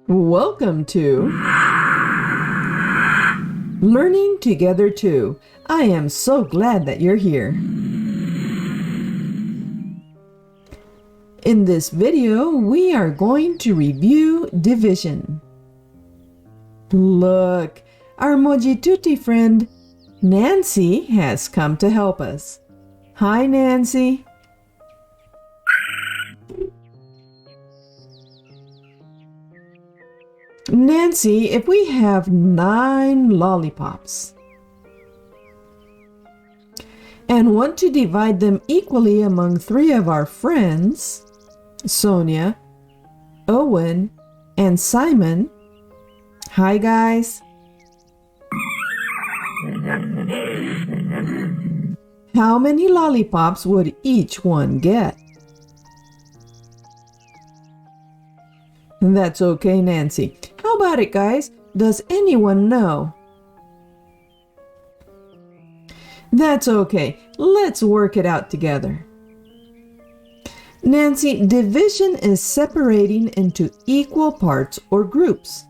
Welcome to Learning Together Too. I am so glad that you're here. In this video, we are going to review division. Look, our Mojituti friend Nancy has come to help us. Hi, Nancy. Nancy, if we have 9 lollipops and want to divide them equally among 3 of our friends, Sonia, Owen, and Simon. Hi, guys. How many lollipops would each one get? That's okay, Nancy. How about it, guys? Does anyone know? That's okay. Let's work it out together. Nancy, division is separating into equal parts or groups.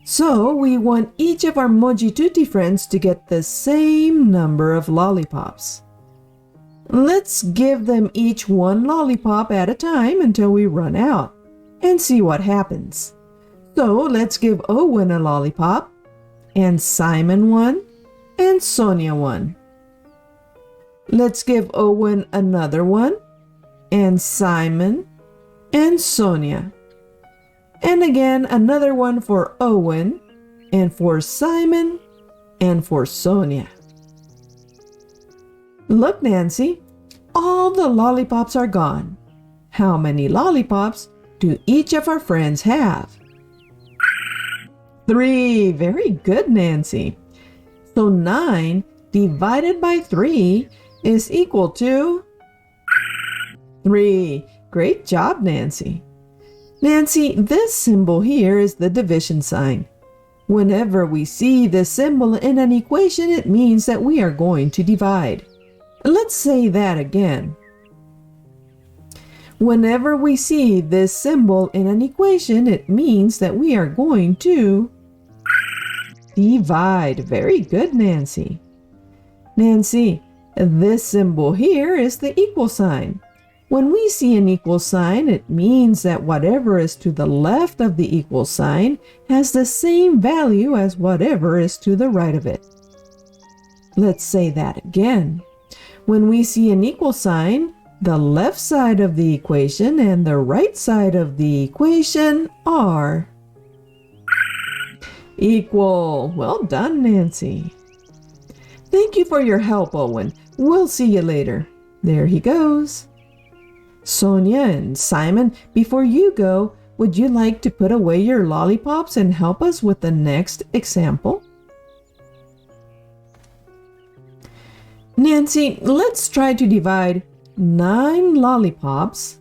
So we want each of our Mojituti friends to get the same number of lollipops. Let's give them each 1 lollipop at a time until we run out and see what happens. So let's give Owen a lollipop, and Simon one, and Sonia one. Let's give Owen another one, and Simon, and Sonia. And again, another one for Owen, and for Simon, and for Sonia. Look, Nancy, all the lollipops are gone. How many lollipops do each of our friends have? 3. Very good, Nancy. So 9 divided by 3 is equal to 3. Great job, Nancy. Nancy, this symbol here is the division sign. Whenever we see this symbol in an equation, it means that we are going to divide. Let's say that again. Whenever we see this symbol in an equation, it means that we are going to divide. Very good, Nancy. Nancy, this symbol here is the equal sign. When we see an equal sign, it means that whatever is to the left of the equal sign has the same value as whatever is to the right of it. Let's say that again. When we see an equal sign, the left side of the equation and the right side of the equation are equal. Well done, Nancy. Thank you for your help, Owen. We'll see you later. There he goes. Sonia and Simon, before you go, would you like to put away your lollipops and help us with the next example? Nancy, let's try to divide 9 lollipops,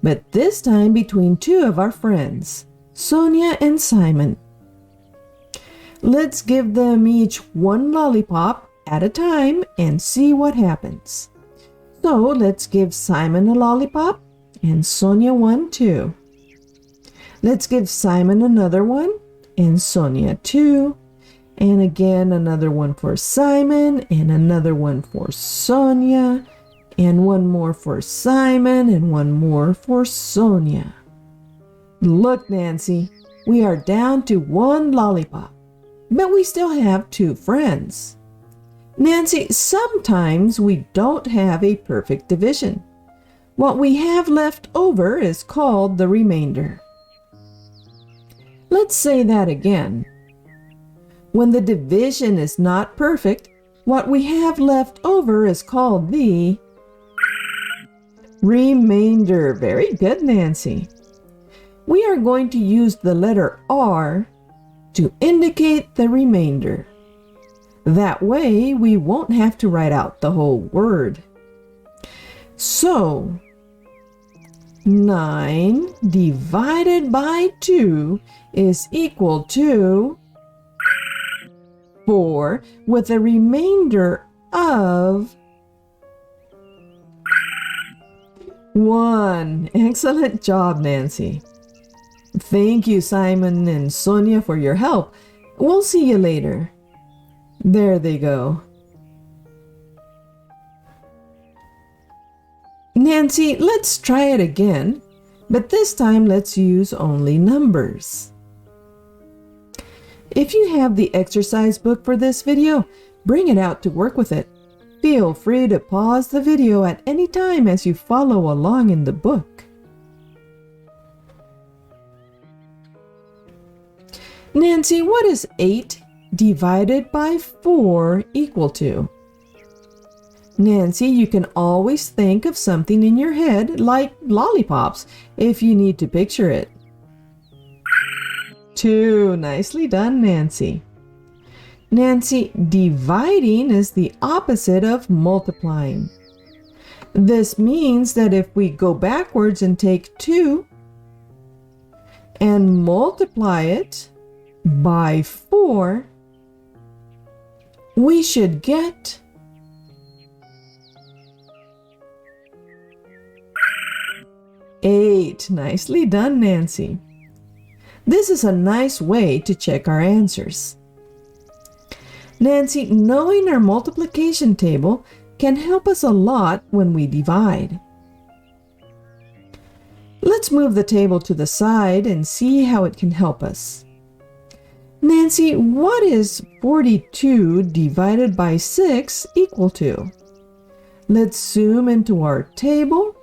but this time between 2 of our friends, Sonia and Simon. Let's give them each 1 lollipop at a time and see what happens. So let's give Simon a lollipop and Sonia one too. Let's give Simon another one and Sonia 2. And again, another one for Simon and another one for Sonia. And one more for Simon and one more for Sonia. Look, Nancy, we are down to 1 lollipop, but we still have 2 friends. Nancy, sometimes we don't have a perfect division. What we have left over is called the remainder. Let's say that again. When the division is not perfect, what we have left over is called the remainder. Very good, Nancy. We are going to use the letter R to indicate the remainder. That way, we won't have to write out the whole word. So, 9 divided by 2 is equal to 4 with a remainder of 1. Excellent job, Nancy. Thank you, Simon and Sonia, for your help. We'll see you later. There they go. Nancy, let's try it again, but this time let's use only numbers. If you have the exercise book for this video, bring it out to work with it. Feel free to pause the video at any time as you follow along in the book. Nancy, what is 8 divided by 4 equal to? Nancy, you can always think of something in your head, like lollipops, if you need to picture it. 2. Nicely done, Nancy. Nancy, dividing is the opposite of multiplying. This means that if we go backwards and take 2 and multiply it by 4, we should get 8. Nicely done, Nancy. This is a nice way to check our answers. Nancy, knowing our multiplication table can help us a lot when we divide. Let's move the table to the side and see how it can help us. Nancy, what is 42 divided by 6 equal to? Let's zoom into our table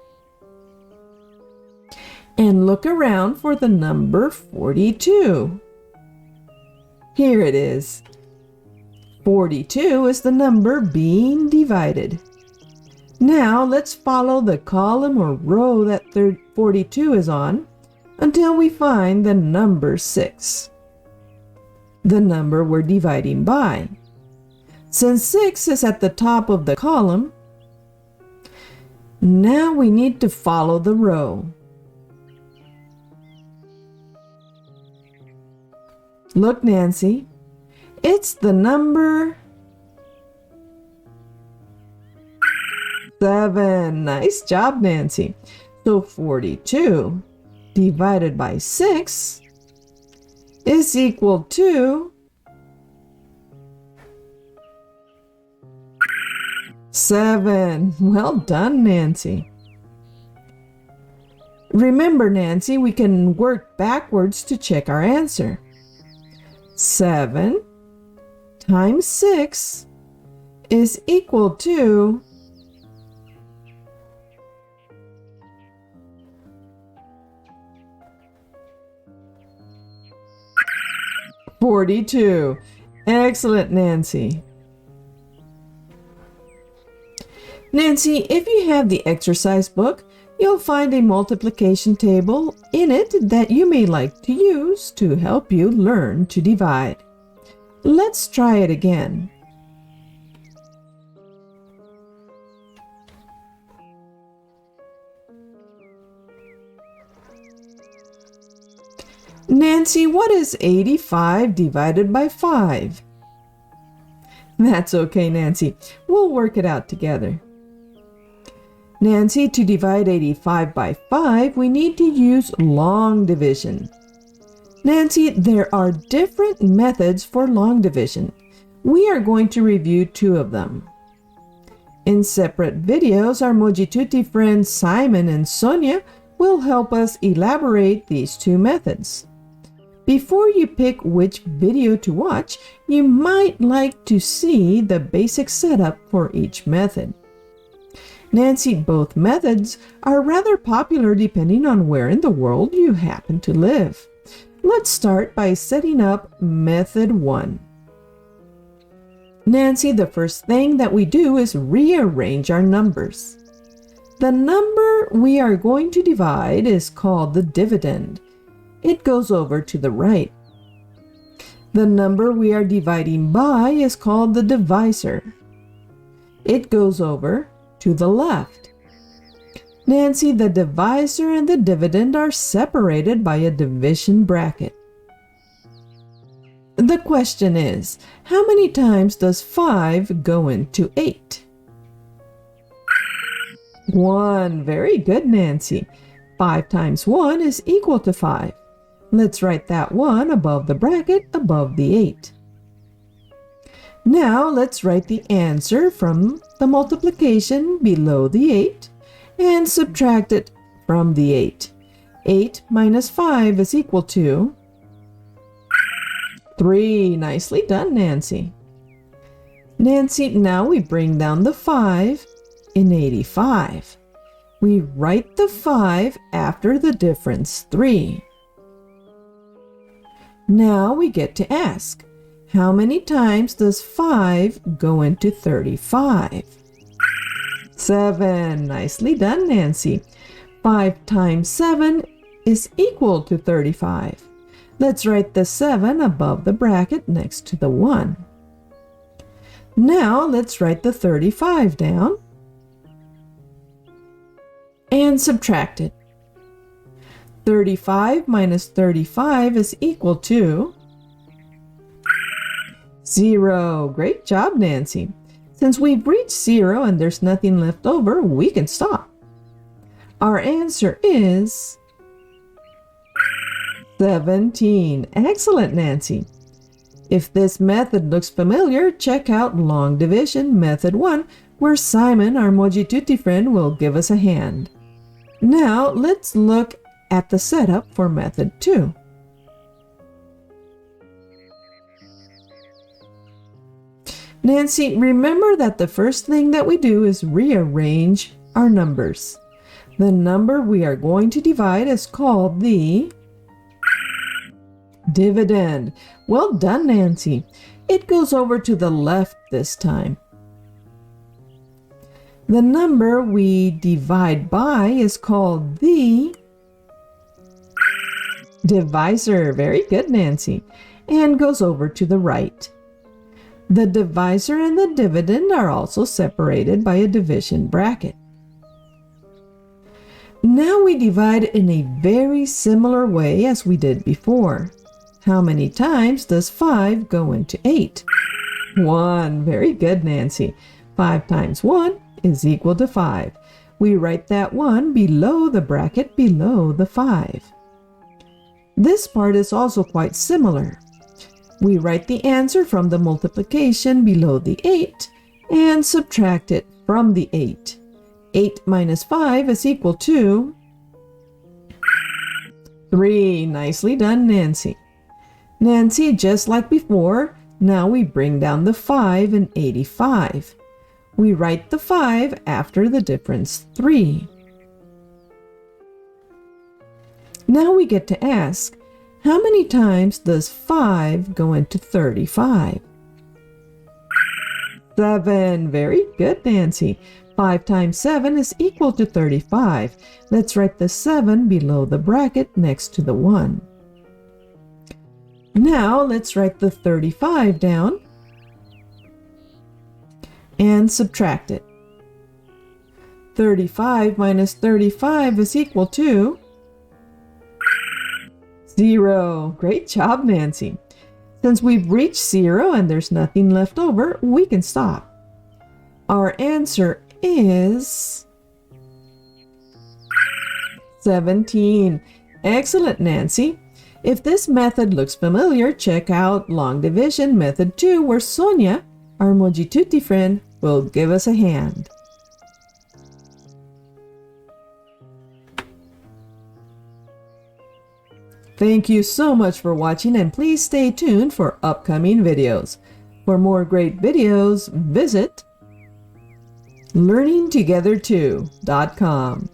and look around for the number 42. Here it is. 42 is the number being divided. Now let's follow the column or row that 42 is on until we find the number 6, the number we're dividing by. Since 6 is at the top of the column, now we need to follow the row. Look, Nancy, it's the number 7. Nice job, Nancy. So 42 divided by 6 is equal to 7. Well done, Nancy. Remember, Nancy, we can work backwards to check our answer. 7 times 6 is equal to 42. Excellent, Nancy. Nancy, if you have the exercise book, you'll find a multiplication table in it that you may like to use to help you learn to divide. Let's try it again. Nancy, what is 85 divided by 5? That's okay, Nancy. We'll work it out together. Nancy, to divide 85 by 5, we need to use long division. Nancy, there are different methods for long division. We are going to review 2 of them. In separate videos, our Mojituti friends Simon and Sonia will help us elaborate these 2 methods. Before you pick which video to watch, you might like to see the basic setup for each method. Nancy, both methods are rather popular depending on where in the world you happen to live. Let's start by setting up method 1. Nancy, the first thing that we do is rearrange our numbers. The number we are going to divide is called the dividend. It goes over to the right. The number we are dividing by is called the divisor. It goes over to the left. Nancy, the divisor and the dividend are separated by a division bracket. The question is, how many times does 5 go into 8? 1. Very good, Nancy. 5 times 1 is equal to 5. Let's write that 1 above the bracket above the 8. Now let's write the answer from the multiplication below the 8 and subtract it from the 8. 8 minus 5 is equal to 3. Nicely done, Nancy. Nancy, now we bring down the 5 in 85. We write the 5 after the difference 3. Now we get to ask, how many times does 5 go into 35? 7. Nicely done, Nancy. 5 times 7 is equal to 35. Let's write the 7 above the bracket next to the 1. Now let's write the 35 down and subtract it. 35 minus 35 is equal to 0. Great job, Nancy. Since we've reached 0 and there's nothing left over, we can stop. Our answer is 17. Excellent, Nancy. If this method looks familiar, check out long division method 1, where Simon, our Mojituti friend, will give us a hand. Now let's look at the setup for method 2. Nancy, remember that the first thing that we do is rearrange our numbers. The number we are going to divide is called the dividend. Well done, Nancy. It goes over to the left this time. The number we divide by is called the divisor. Very good, Nancy. And goes over to the right. The divisor and the dividend are also separated by a division bracket. Now we divide in a very similar way as we did before. How many times does 5 go into 8? 1. Very good, Nancy. 5 times 1 is equal to 5. We write that 1 below the bracket below the 5. This part is also quite similar. We write the answer from the multiplication below the 8 and subtract it from the 8. 8 minus 5 is equal to 3. Nicely done, Nancy. Nancy, just like before, now we bring down the 5 in 85. We write the 5 after the difference 3. Now we get to ask, how many times does 5 go into 35? 7. Very good, Nancy. 5 times 7 is equal to 35. Let's write the 7 below the bracket next to the 1. Now let's write the 35 down and subtract it. 35 minus 35 is equal to 0. Great job, Nancy. Since we've reached 0 and there's nothing left over, we can stop. Our answer is 17. Excellent, Nancy. If this method looks familiar, check out long division method 2, where Sonia, our Mojituti friend, will give us a hand. Thank you so much for watching, and please stay tuned for upcoming videos. For more great videos, visit learningtogether2.com.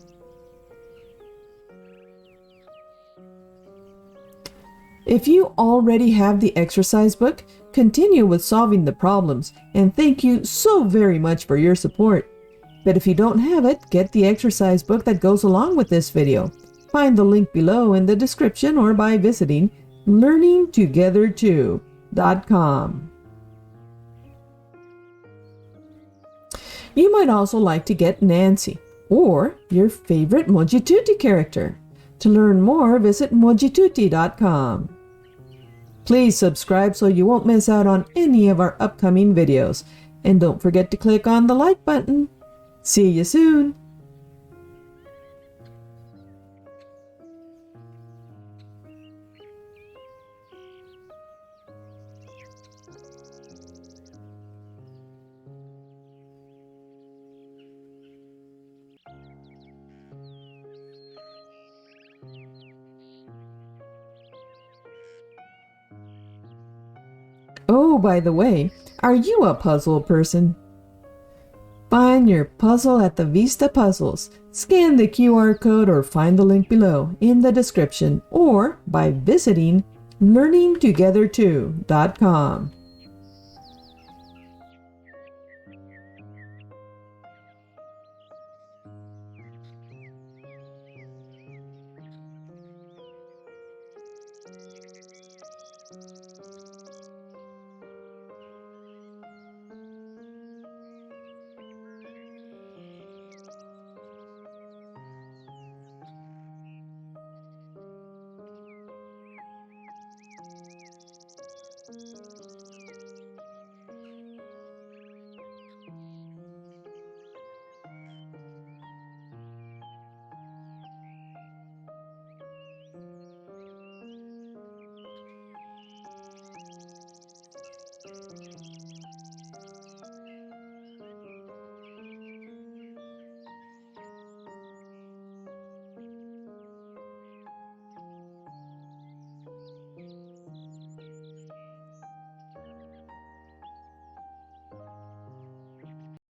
If you already have the exercise book, continue with solving the problems, and thank you so very much for your support. But if you don't have it, get the exercise book that goes along with this video. Find the link below in the description or by visiting learningtogether2.com. You might also like to get Nancy or your favorite Mojituti character. To learn more, visit mojituti.com. Please subscribe so you won't miss out on any of our upcoming videos. And don't forget to click on the like button. See you soon! Oh, by the way, are you a puzzle person? Find your puzzle at the Vista Puzzles. Scan the QR code or find the link below in the description or by visiting learningtogether2.com.